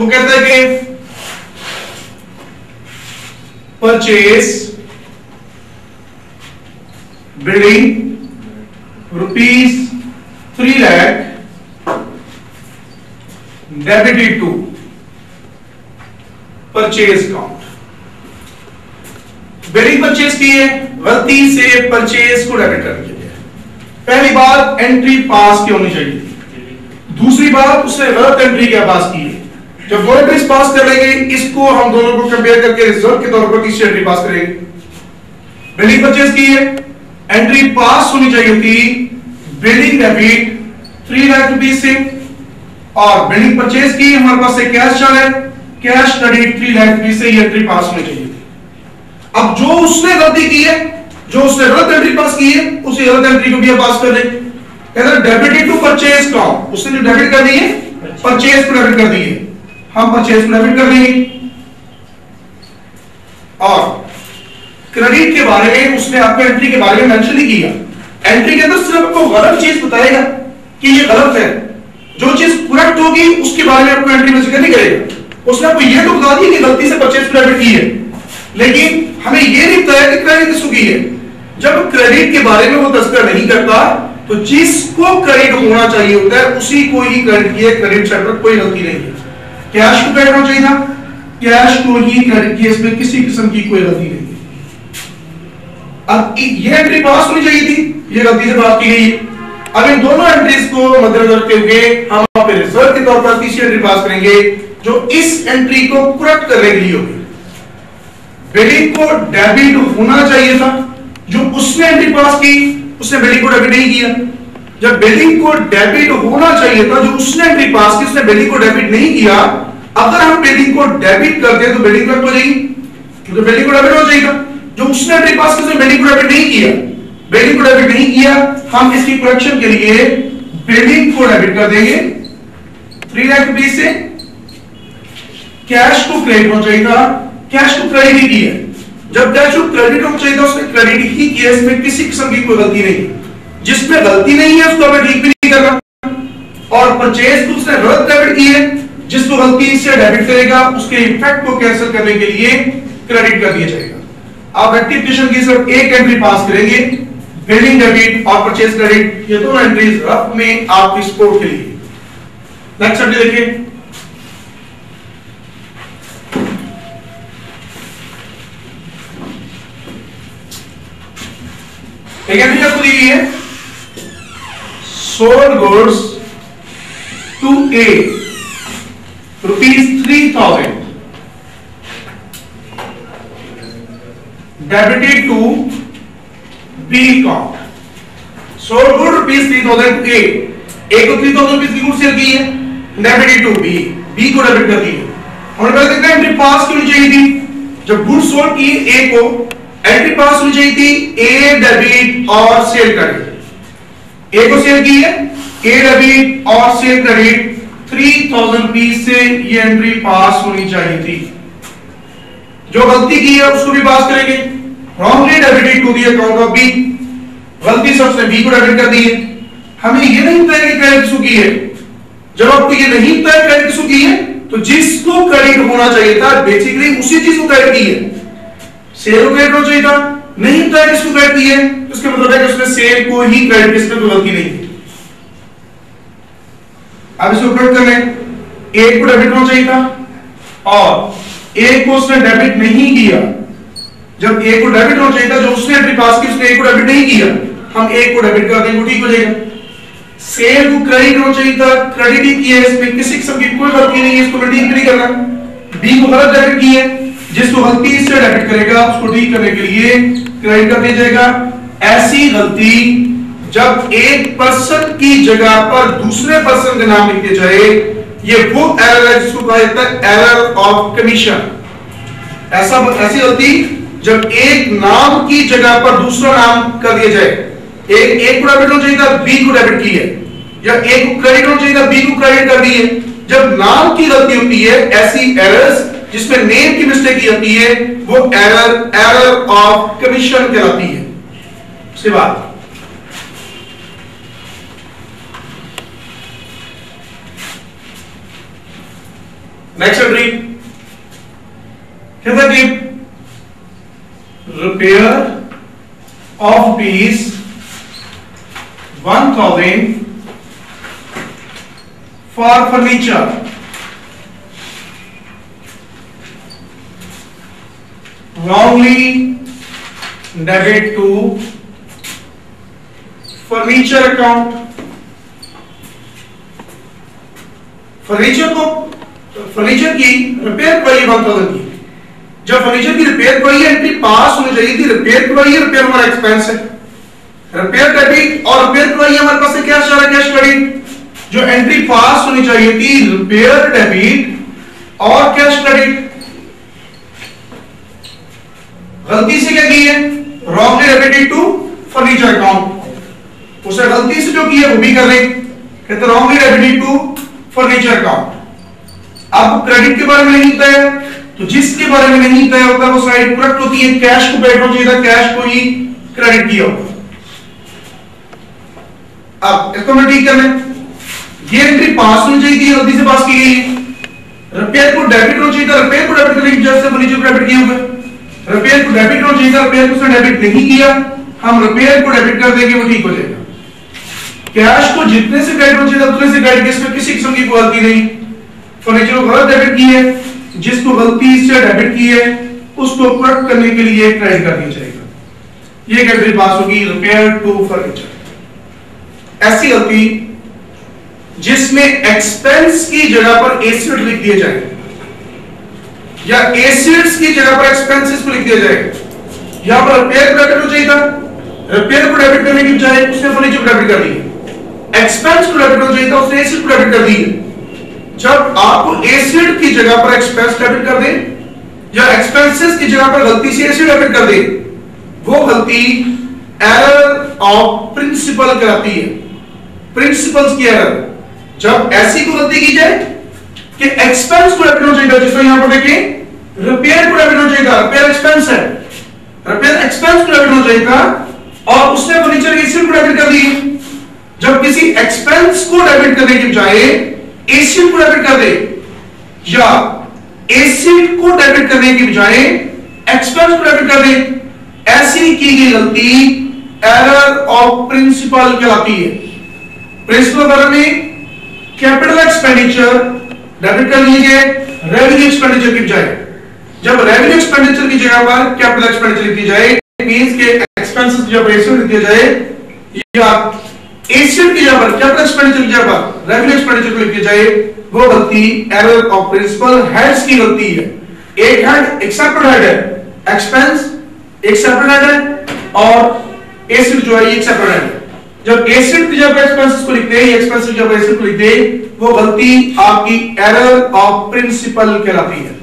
वो कहता है कि purchase building ₹3 lakh debited to purchase account. Building purchase की है, गलती से परचेज को डेबिट कर दिया गया। पहली बात एंट्री पास की होनी चाहिए। दूसरी बात उसने गलत एंट्री क्या पास की है। जब वो एंट्रीज पास करेंगे इसको हम दोनों को कंपेयर करके रिजल्ट के तौर पर किसी एंट्री पास करेंगे। बिल्डिंग परचेज की है, एंट्री पास होनी चाहिए थी बिल्डिंग डेबिट 3 लाख रुपीस से, और बिल्डिंग परचेज की हमारे पास से कैश चल है, कैश क्रेडिट 3 लाख रुपीस से, ये एंट्री पास होनी चाहिए थी। अब जो उसने गलती की है, जो उसने गलत एंट्री पास की है, उसी गलत एंट्री को भी पास कर दें। कहते हैं डेबिटेड टू परचेज अकाउंट, उसने जो डेबिट कर दी है परचेज को डेबिट कर दी है, हम परचेज को डेबिट कर देंगे। और क्रेडिट के बारे में उसने आपको एंट्री के बारे में मेंशन नहीं किया। एंट्री के अंदर सिर्फ आपको गलत चीज बताएगा कि ये गलत है, जो चीज करेक्ट होगी उसके बारे में आपको एंट्री में जिक्र नहीं करेगा। उसने आपको ये तो बता दिया कि गलती से परचेज को डेबिट की है, लेकिन हमें ये नहीं बताया कि क्रेडिट किसको की है। जब क्रेडिट के बारे में वो तस्करा नहीं करता तो जिसको क्रेडिट होना चाहिए होता है उसी को ही क्रेडिट किया। क्रेडिट सेट पर कोई गलती नहीं है। कैश को क्रेडिट होना चाहिए था, कैश को ही क्रेडिट किया, इसमें किसी किस्म की कोई गलती नहीं है। अब ये एंट्री पास होनी चाहिए थी, ये गलती से पास की गई है। अब इन दोनों एंट्रीज को मद्देनजर रखते हुए हम अपने रिजल्ट के तौर पर तीसरी एंट्री पास करेंगे जो इस एंट्री को करेक्ट करने के लिए होगी। बिल्डिंग को डेबिट होना चाहिए था, जो उसने एंट्री पास की उसने बिल्डिंग को डेबिट नहीं किया। जब बिल्डिंग को डेबिट होना चाहिए था, जो उसने एंट्री पास की उसने बिल्डिंग को डेबिट नहीं किया। अगर हम बिल्डिंग को डेबिट करते हैं तो बिल्डिंग करेक्ट हो जाएगी, क्योंकि बिल्डिंग को डेबिट होना चाहिए था। जो उसने एंट्री पास की उसने बिल्डिंग को डेबिट नहीं किया, बिल्डिंग को डेबिट नहीं किया, हम इसकी करेक्शन के लिए बिल्डिंग को डेबिट कर देंगे 3 लाख रुपीस से। कैश को क्रेडिट होना चाहिए था, कैश को क्रेडिट ही किया। जब कैश को क्रेडिट होना चाहिए था उसने क्रेडिट ही किया, इसमें किसी किस्म की कोई गलती नहीं। जिसमें गलती नहीं है उसको हमें ठीक भी नहीं करना। और परचेज को उसने गलत डेबिट की है, जिसको गलती से डेबिट करेगा उसके इफेक्ट को कैंसिल करने के लिए क्रेडिट कर दिया जाएगा। आप रेक्टिफिकेशन की सिर्फ एक एंट्री पास करेंगे, बिल्डिंग डेबिट और परचेज क्रेडिट, ये दोनों एंट्रीज रफ में आपकी सपोर्ट के लिए। नेक्स्ट एंट्री देखिए, एक एंट्री आपको दी हुई है, sold goods to A ₹3,000 debited to B account. Sold good ₹3,000 to A को 3,000 रुपीस की गुड सेल की है, डेबिटेड टू बी को डेबिट कर दी है। हमने पहले देखा एंट्री पास क्यों नहीं चाहिए थी। जब गुड सोल्ड की ए को, एंट्री पास होनी चाहिए थी ए डेबिट और सेल क्रेडिट। ए को सेल की है, ए डेबिट और सेल क्रेडिट 3,000 रुपीस से ये एंट्री पास होनी चाहिए थी। जो गलती की है उसको भी पास करेंगे। Wrongly debited to the account of B, गलती से उसने बी को डेबिट कर दी है। हमें ये नहीं पता कि क्रेडिट किसको की है। जब आपको ये नहीं पता क्रेडिट किसको की है तो जिसको क्रेडिट होना चाहिए था बेसिकली उसी चीज को क्रेडिट की है। सेल को क्रेडिट होना चाहिए था, नहीं पता किसको क्रेडिट की है, उसके मतलब है कि उसने सेल को ही क्रेडिट, किसने कोई गलती नहीं की। अब इसको क्रेडिट करने ए को डेबिट होना चाहिए था और ए को उसने डेबिट नहीं किया। जब ए को डेबिट होना चाहिए था, जो उसने एंट्री पास की उसने ए को डेबिट नहीं किया, हम ए को डेबिट कर देंगे, ठीक हो जाएगा। सेल को क्रेडिट होना चाहिए था, क्रेडिट ही किया, इसमें किसी किस्म की कोई गलती नहीं है, इसको ठीक भी नहीं करना। बी को गलत डेबिट की है, जिसको गलती से डेबिट करेगा उसको ठीक करने के लिए क्रेडिट कर दिया जाएगा। ऐसी गलती जब एक पर्सन की जगह पर दूसरे पर्सन का नाम लिख दिया जाए, ये वो एरर है जिसको कहा जाता है एरर ऑफ कमीशन। ऐसी गलती जब एक नाम की जगह पर दूसरा नाम कर दिया जाए, एक को डेबिट होना चाहिए था, बी को डेबिट की है, या एक को क्रेडिट होना चाहिए था, बी को क्रेडिट कर दी है। जब नाम की गलती होती है, ऐसी एरर्स जिसमें नेम की मिस्टेक की होती है, वो एरर ऑफ कमीशन कहलाती है। उसके बाद नेक्स्ट एंट्री कहता है कि repair of peace 1000 for furniture, wrongly debit to furniture account। Furniture की रिपेयर करवाई 1000 की, जब फर्नीचर की रिपेयर करवाई एंट्री पास होनी चाहिए थी, रिपेयर करवाई है, रिपेयर हमारा एक्सपेंस है, रिपेयर डेबिट और रिपेयर करवाई हमारे पास है कैश और कैश क्रेडिट। जो एंट्री पास होनी चाहिए थी रिपेयर डेबिट और कैश क्रेडिट, गलती से क्या की है, wrongly debited to furniture account, उसे गलती से जो की है वो भी कर रहे, कहते wrongly debited to furniture account. अब क्रेडिट के बारे में नहीं तय, तो जिसके बारे में नहीं तय होता वो साइड करेक्ट होती है, कैश को बैठना चाहिए था, कैश को ही क्रेडिट किया होगा। अब इसको मैं ठीक कर लें, ये एंट्री पास होनी चाहिए थी, गलती से पास की गई। रिपेयर को डेबिट होना चाहिए था, रिपेयर को डेबिट करने की वजह से फर्नीचर को डेबिट किया होगा। रिपेयर को डेबिट होना चाहिए था, रिपेयर को उसने डेबिट नहीं किया, हम रिपेयर को डेबिट कर देंगे, वो ठीक हो जाएगा। कैश को जितने से क्रेडिट होना चाहिए था उतने से क्रेडिट, इसमें किसी किस्म की कोई गलती नहीं। फर्नीचर को गलत डेबिट की है, जिसको गलती से डेबिट की है उसको करेक्ट करने के लिए क्रेडिट कर दिया जाएगा। ये कैटेगरी पास होगी रिपेयर टू फर्नीचर। ऐसी गलती जिसमें एक्सपेंस की जगह पर एसेट लिख दिया जाए या एसेट्स की जगह पर एक्सपेंसेस को लिख दिया जाए। यहां पर रिपेयर को डेबिट होना चाहिए था, रिपेयर को डेबिट करने की बजाय उसने फर्नीचर को डेबिट कर दी। एक्सपेंस को डेबिट होना चाहिए था, उसने एसेट को डेबिट कर दी। जब आपको एसेट की जगह पर एक्सपेंस डेबिट कर दे या एक्सपेंसेस की जगह पर गलती से एसेट डेबिट कर दे, वो गलती एरर ऑफ प्रिंसिपल कहलाती है। प्रिंसिपल्स की एरर, जब ऐसी को गलती की जाए कि एक्सपेंस को डेबिट होना चाहिए, जिसमें यहां पर देखिए रिपेयर को डेबिट होना चाहिए था, रिपेयर एक्सपेंस है, रिपेयर एक्सपेंस को डेबिट होना चाहिए था और उसने फर्नीचर की एसेट को डेबिट कर दी। जब किसी एक्सपेंस को डेबिट करने की बजाय एसेट को डेबिट कर दे या एसेट को डेबिट करने की बजाय एक्सपेंस को डेबिट कर दे, ऐसी की गई गलती एरर ऑफ प्रिंसिपल कहलाती है। प्रिंसिपल एरर में कैपिटल एक्सपेंडिचर डेबिट कर लीजिए रेवेन्यू एक्सपेंडिचर की बजाय। जब रेवेन्यू एक्सपेंडिचर की जगह पर कैपिटल एक्सपेंडिचर लिख दी जाए, मींस के एक्सपेंसेस जब एसेट लिख दिया जाए या एसेट की जगह पर कैपिटल एक्सपेंडिचर की जगह पर रेवेन्यू एक्सपेंडिचर को लिख दिया जाए, वो गलती एरर ऑफ प्रिंसिपल हेड्स की गलती है। एक हेड एक सेपरेट हेड है, एक्सपेंस एक सेपरेट हेड है और एसेट जो है ये एक सेपरेट हेड है। जब एसेट की जगह पर एक्सपेंसेस को लिखते हैं, एक्सपेंसेस की जगह पर एसेट को लिखते हैं, वो गलती आपकी एरर ऑफ प्रिंसिपल कहलाती है।